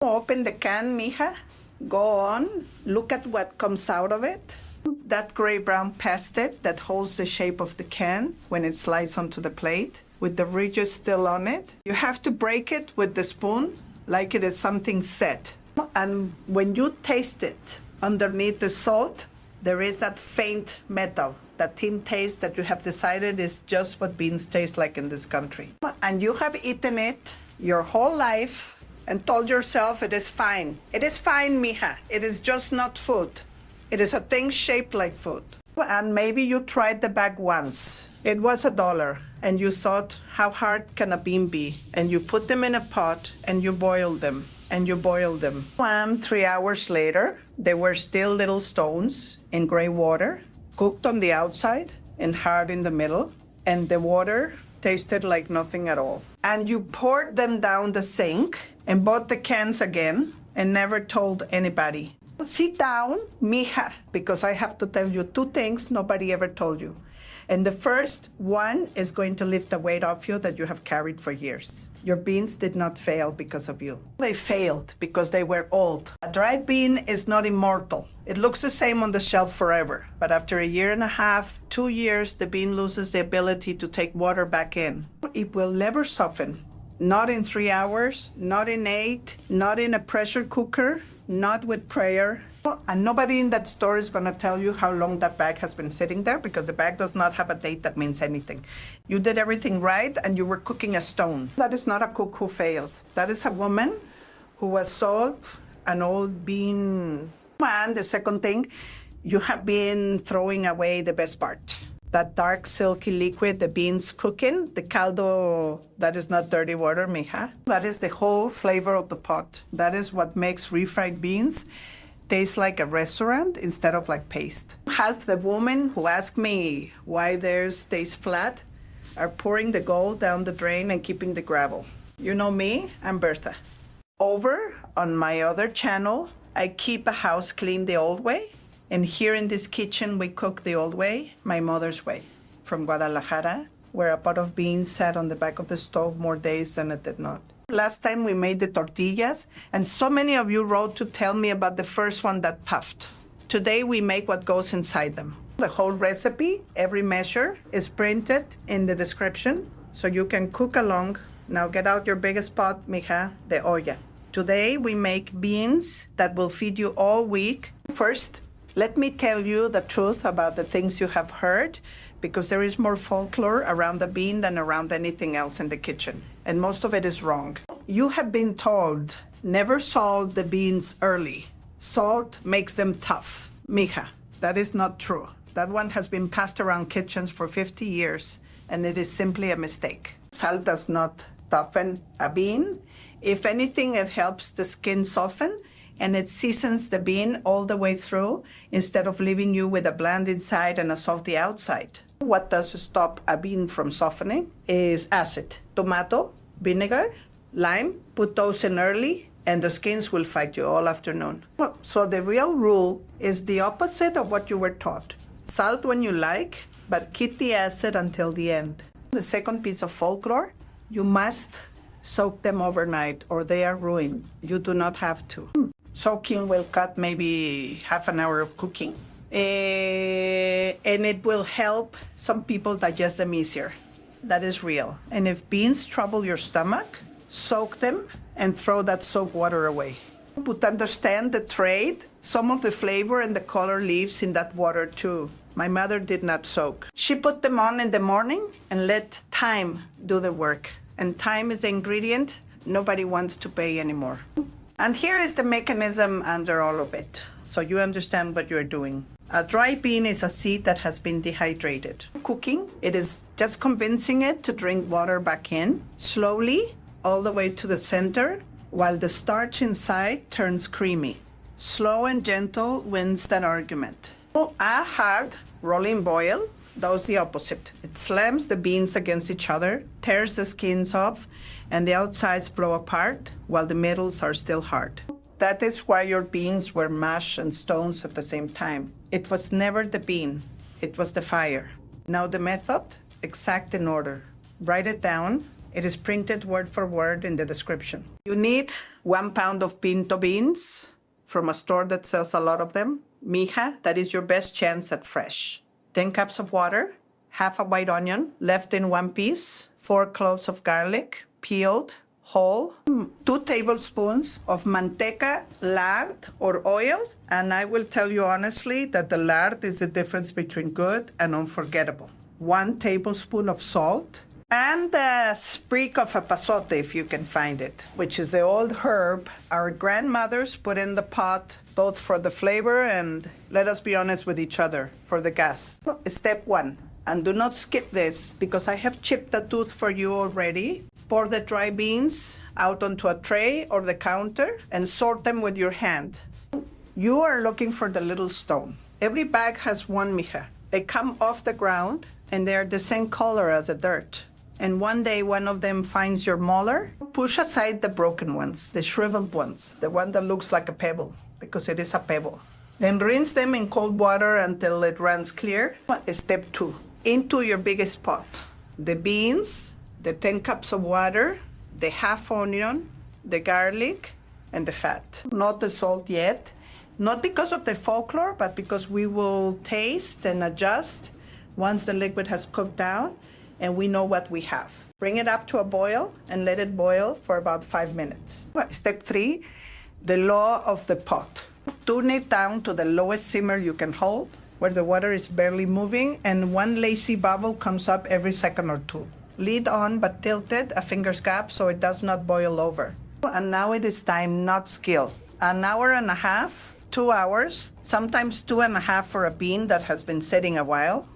Open the can, mija. Go on. Look at what comes out of it. That gray-brown plastic that holds the shape of the can when it slides onto the plate with the ridges still on it. You have to break it with the spoon like it is something set. And when you taste it, underneath the salt, there is that faint metal, that thin taste that you have decided is just what beans taste like in this country. And you have eaten it your whole life and told yourself it is fine. It is fine, mija. It is just not food. It is a thing shaped like food. And maybe you tried the bag once. It was $1, and you thought, how hard can a bean be? And you put them in a pot, and you boiled them, and you boiled them. 3 hours later, they were still little stones in gray water, cooked on the outside and hard in the middle, and the water tasted like nothing at all. And you poured them down the sink and bought the cans again and never told anybody. Sit down, mija, because I have to tell you 2 things nobody ever told you. And the first one is going to lift the weight off you that you have carried for years. Your beans did not fail because of you. They failed because they were old. A dried bean is not immortal. It looks the same on the shelf forever. But after 1.5 years, 2 years, the bean loses the ability to take water back in. It will never soften. Not in 3 hours, not in 8, not in a pressure cooker, not with prayer. And nobody in that store is going to tell you how long that bag has been sitting there, because the bag does not have a date that means anything. You did everything right and you were cooking a stone. That is not a cook who failed. That is a woman who was sold an old bean. And the second thing, you have been throwing away the best part. That dark, silky liquid, the beans cooking, the caldo, that is not dirty water, mija. That is the whole flavor of the pot. That is what makes refried beans taste like a restaurant instead of like paste. Half the women who ask me why theirs stays flat are pouring the gold down the drain and keeping the gravel. You know me, I'm Bertha. Over on my other channel, I keep a house clean the old way. And here in this kitchen, we cook the old way, my mother's way, from Guadalajara, where a pot of beans sat on the back of the stove more days than it did not. Last time we made the tortillas, and so many of you wrote to tell me about the first one that puffed. Today we make what goes inside them. The whole recipe, every measure, is printed in the description, so you can cook along. Now get out your biggest pot, mija, the olla. Today we make beans that will feed you all week. First, let me tell you the truth about the things you have heard, because there is more folklore around the bean than around anything else in the kitchen. And most of it is wrong. You have been told, never salt the beans early. Salt makes them tough. Mija, that is not true. That one has been passed around kitchens for 50 years, and it is simply a mistake. Salt does not toughen a bean. If anything, it helps the skin soften, and it seasons the bean all the way through instead of leaving you with a bland inside and a salty outside. What does stop a bean from softening is acid. Tomato, vinegar, lime, put those in early and the skins will fight you all afternoon. So the real rule is the opposite of what you were taught. Salt when you like, but keep the acid until the end. The second piece of folklore, you must soak them overnight or they are ruined. You do not have to. Soaking will cut maybe half an hour of cooking. And it will help some people digest them easier. That is real. And if beans trouble your stomach, soak them and throw that soap water away. But understand the trade. Some of the flavor and the color leaves in that water too. My mother did not soak. She put them on in the morning and let time do the work. And time is the ingredient nobody wants to pay anymore. And here is the mechanism under all of it, so you understand what you're doing. A dry bean is a seed that has been dehydrated. Cooking, it is just convincing it to drink water back in, slowly, all the way to the center, while the starch inside turns creamy. Slow and gentle wins that argument. A hard rolling boil does the opposite. It slams the beans against each other, tears the skins off, and the outsides blow apart while the middles are still hard. That is why your beans were mash and stones at the same time. It was never the bean, it was the fire. Now the method, exact in order. Write it down It is printed word for word in the description. You need 1 pound of pinto beans from a store that sells a lot of them. Mija, that is your best chance at fresh. 10 cups of water, half a white onion, left in one piece, 4 cloves of garlic, peeled, whole, 2 tablespoons of manteca, lard, or oil. And I will tell you honestly that the lard is the difference between good and unforgettable. 1 tablespoon of salt, and a sprig of epazote, if you can find it, which is the old herb our grandmothers put in the pot, both for the flavor and, let us be honest with each other, for the gas. Step 1, and do not skip this because I have chipped a tooth for you already. Pour the dry beans out onto a tray or the counter and sort them with your hand. You are looking for the little stone. Every bag has 1 mija. They come off the ground and they're the same color as the dirt. And one day one of them finds your molar. Push aside the broken ones, the shriveled ones, the one that looks like a pebble, because it is a pebble. Then rinse them in cold water until it runs clear. Step 2, into your biggest pot. The beans, the 10 cups of water, the half onion, the garlic, and the fat. Not the salt yet, not because of the folklore, but because we will taste and adjust once the liquid has cooked down and we know what we have. Bring it up to a boil and let it boil for about 5 minutes. Step 3, the law of the pot. Turn it down to the lowest simmer you can hold, where the water is barely moving and 1 lazy bubble comes up every second or 2. Lid on but tilted a finger's gap so it does not boil over. And now it is time, not skill. 1 hour and a half, 2 hours, sometimes 2.5 for a bean that has been sitting a while.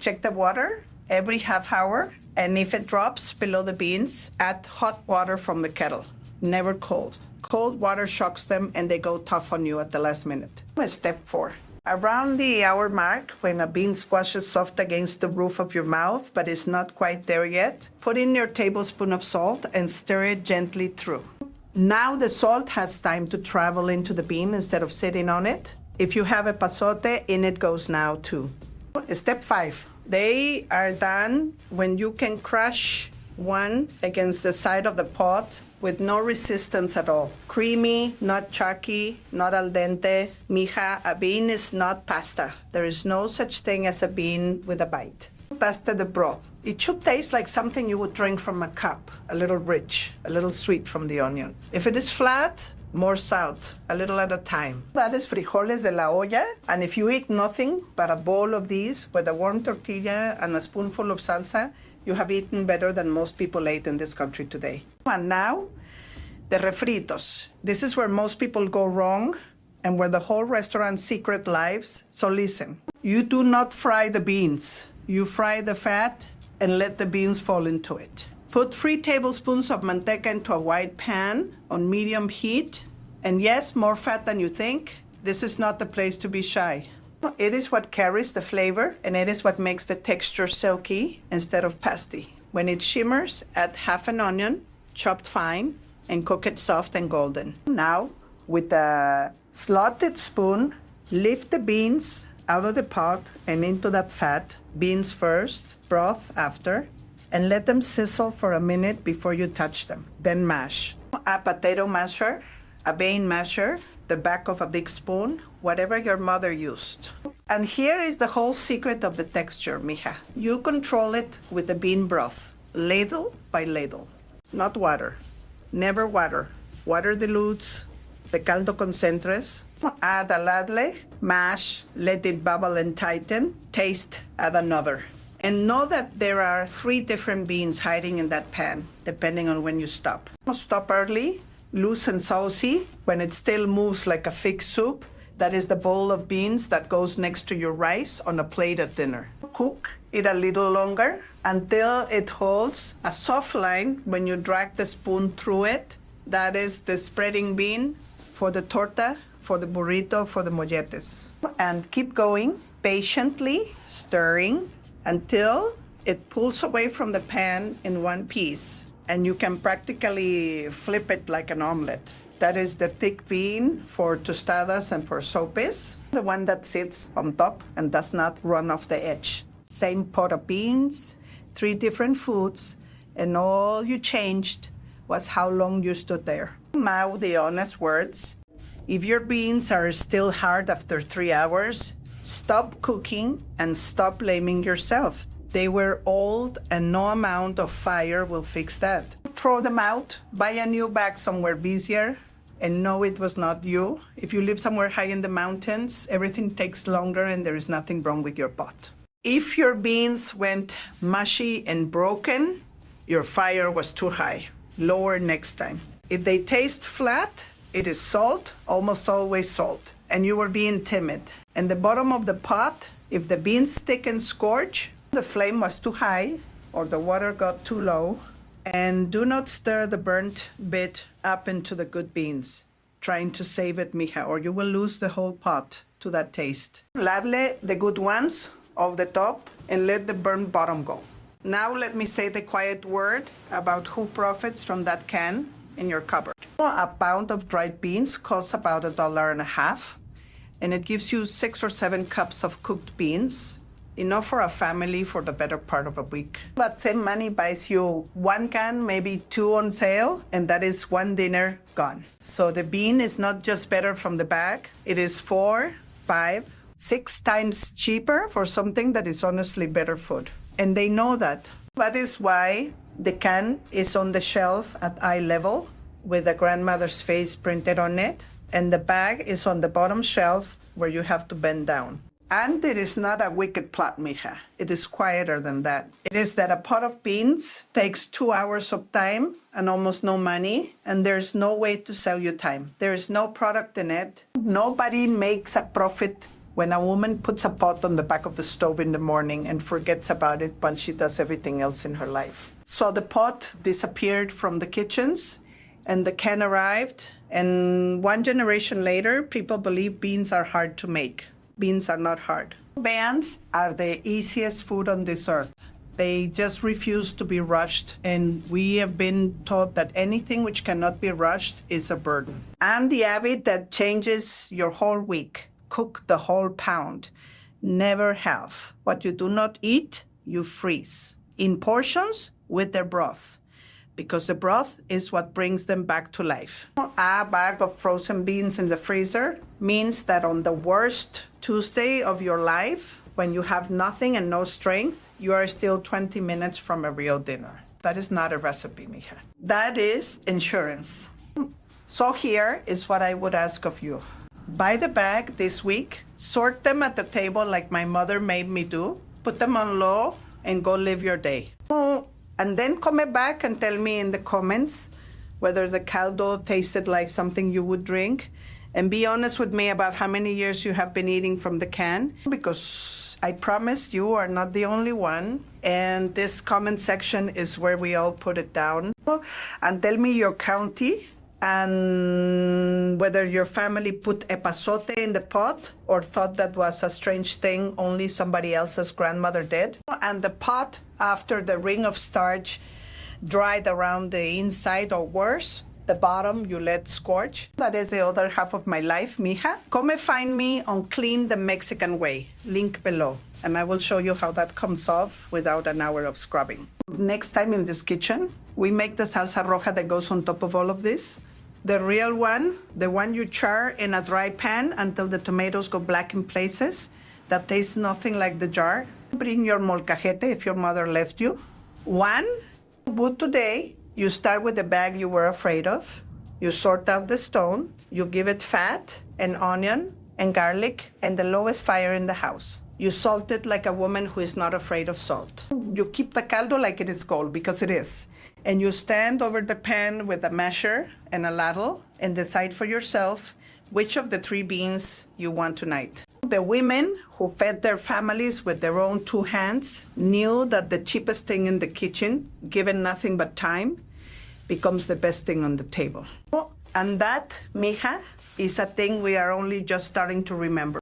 Check the water every half hour, and if it drops below the beans, add hot water from the kettle, never cold. Cold water shocks them and they go tough on you at the last minute. Step 4. Around the hour mark, when a bean squashes soft against the roof of your mouth but is not quite there yet, put in your tablespoon of salt and stir it gently through. Now the salt has time to travel into the bean instead of sitting on it. If you have epazote, in it goes now too. Step 5. They are done when you can crush one against the side of the pot with no resistance at all. Creamy, not chalky, not al dente. Mija, a bean is not pasta. There is no such thing as a bean with a bite. Pasta de broth. It should taste like something you would drink from a cup, a little rich, a little sweet from the onion. If it is flat, more salt, a little at a time. That is frijoles de la olla, and if you eat nothing but a bowl of these with a warm tortilla and a spoonful of salsa, you have eaten better than most people ate in this country today. And now, the refritos. This is where most people go wrong and where the whole restaurant's secret lies. So listen, you do not fry the beans. You fry the fat and let the beans fall into it. Put 3 tablespoons of manteca into a wide pan on medium heat. And yes, more fat than you think. This is not the place to be shy. It is what carries the flavor, and it is what makes the texture silky instead of pasty. When it shimmers, add half an onion, chopped fine, and cook it soft and golden. Now, with a slotted spoon, lift the beans out of the pot and into that fat. Beans first, broth after, and let them sizzle for a minute before you touch them. Then mash. A potato masher, a bean masher, the back of a big spoon, whatever your mother used. And here is the whole secret of the texture, mija. You control it with the bean broth, ladle by ladle, not water. Never water. Water dilutes the caldo concentres. Add a ladle, mash, let it bubble and tighten, taste, add another. And know that there are 3 different beans hiding in that pan, depending on when you stop. Stop early, loose and saucy, when it still moves like a thick soup. That is the bowl of beans that goes next to your rice on a plate at dinner. Cook it a little longer until it holds a soft line when you drag the spoon through it. That is the spreading bean for the torta, for the burrito, for the molletes. And keep going, patiently stirring until it pulls away from the pan in one piece. And you can practically flip it like an omelet. That is the thick bean for tostadas and for sopes, the one that sits on top and does not run off the edge. Same pot of beans, 3 different foods, and all you changed was how long you stood there. Now, the honest words. If your beans are still hard after 3 hours, stop cooking and stop blaming yourself. They were old and no amount of fire will fix that. Throw them out, buy a new bag somewhere busier, and know it was not you. If you live somewhere high in the mountains, everything takes longer and there is nothing wrong with your pot. If your beans went mushy and broken, your fire was too high. Lower next time. If they taste flat, it is salt, almost always salt, and you were being timid. And the bottom of the pot, if the beans stick and scorch, the flame was too high or the water got too low. And do not stir the burnt bit up into the good beans, trying to save it, mija, or you will lose the whole pot to that taste. Lavle the good ones off the top and let the burnt bottom go. Now let me say the quiet word about who profits from that can in your cupboard. A pound of dried beans costs about $1.50, and it gives you 6 or 7 cups of cooked beans, enough for a family for the better part of a week. But same money buys you 1 can, maybe 2 on sale, and that is 1 dinner gone. So the bean is not just better from the bag, it is 4, 5, 6 times cheaper for something that is honestly better food. And they know that. That is why the can is on the shelf at eye level with the grandmother's face printed on it, and the bag is on the bottom shelf where you have to bend down. And it is not a wicked plot, mija. It is quieter than that. It is that a pot of beans takes 2 hours of time and almost no money, and there's no way to sell you time. There is no product in it. Nobody makes a profit when a woman puts a pot on the back of the stove in the morning and forgets about it once she does everything else in her life. So the pot disappeared from the kitchens, and the can arrived, and 1 generation later, people believe beans are hard to make. Beans are not hard. Beans are the easiest food on this earth. They just refuse to be rushed, and we have been taught that anything which cannot be rushed is a burden. And the habit that changes your whole week. Cook the whole pound. Never have. What you do not eat, you freeze. In portions with their broth, because the broth is what brings them back to life. A bag of frozen beans in the freezer means that on the worst Tuesday of your life, when you have nothing and no strength, you are still 20 minutes from a real dinner. That is not a recipe, mija. That is insurance. So here is what I would ask of you. Buy the bag this week, sort them at the table like my mother made me do, put them on low, and go live your day. And then come back and tell me in the comments whether the caldo tasted like something you would drink. And be honest with me about how many years you have been eating from the can, because I promise you are not the only one. And this comment section is where we all put it down. And tell me your county and whether your family put epazote in the pot or thought that was a strange thing only somebody else's grandmother did. And the pot, after the ring of starch dried around the inside, or worse, the bottom you let scorch. That is the other half of my life, mija. Come find me on Clean the Mexican Way, link below, and I will show you how that comes off without an hour of scrubbing. Next time in this kitchen, we make the salsa roja that goes on top of all of this. The real one, the one you char in a dry pan until the tomatoes go black in places, that tastes nothing like the jar. Bring your molcajete if your mother left you. 1, but today, you start with the bag you were afraid of. You sort out the stone. You give it fat and onion and garlic and the lowest fire in the house. You salt it like a woman who is not afraid of salt. You keep the caldo like it is gold, because it is. And you stand over the pan with a measure and a ladle and decide for yourself which of the 3 beans you want tonight. The women who fed their families with their own 2 hands knew that the cheapest thing in the kitchen, given nothing but time, becomes the best thing on the table. And that, mija, is a thing we are only just starting to remember.